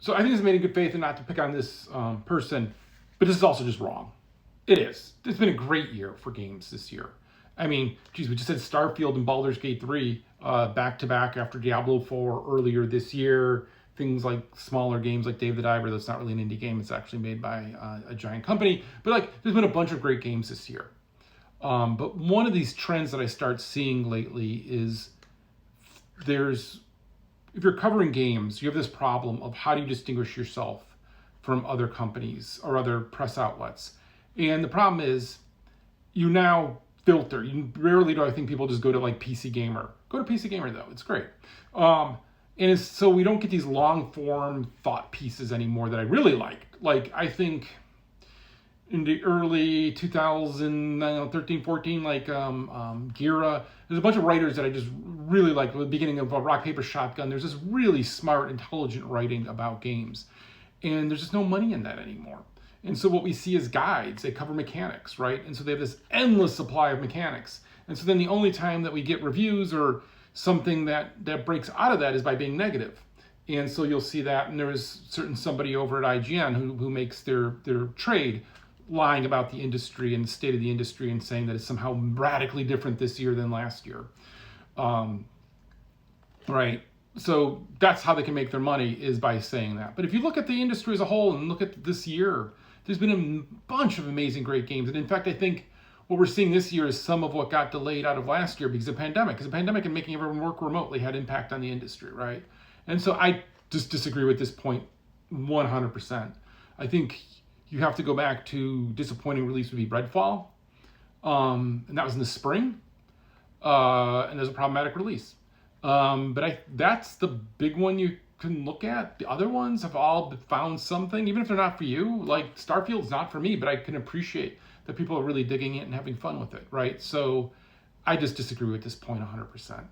So I think it's made in good faith, and not to pick on this person, but this is also just wrong. It is. It's been a great year for games this year. I mean, geez, we just had Starfield and Baldur's Gate 3 back to back after Diablo 4 earlier this year. Things like smaller games like Dave the Diver, that's not really an indie game, it's actually made by a giant company. But like, there's been a bunch of great games this year. But one of these trends that I start seeing lately is if you're covering games, you have this problem of how do you distinguish yourself from other companies or other press outlets. And the problem is you now filter. Rarely do I think people just go to like PC Gamer. Go to PC Gamer though, it's great. So we don't get these long form thought pieces anymore that I really liked. Like I think in the early 2013, 14, like Gira, there's a bunch of writers that I just really liked. At the beginning of Rock, Paper, Shotgun, there's this really smart, intelligent writing about games. And there's just no money in that anymore. And so what we see is guides. They cover mechanics, right? And so they have this endless supply of mechanics. And so then the only time that we get reviews or something that breaks out of that is by being negative. And so you'll see that, and there is somebody over at IGN who makes their trade lying about the industry and the state of the industry and saying that it's somehow radically different this year than last year. Right? So that's how they can make their money, is by saying that. But if you look at the industry as a whole and look at this year, there's been a bunch of amazing, great games. And in fact, I think what we're seeing this year is some of what got delayed out of last year because of the pandemic. Because the pandemic and making everyone work remotely had impact on the industry, right? And so I just disagree with this point 100%. I think you have to go back to disappointing release would be Redfall. And that was in the spring. And there's a problematic release. But that's the big one you can look at. The other ones have all found something, even if they're not for you. Like Starfield's not for me, but I can appreciate that people are really digging it and having fun with it, right? So I just disagree with this point 100%.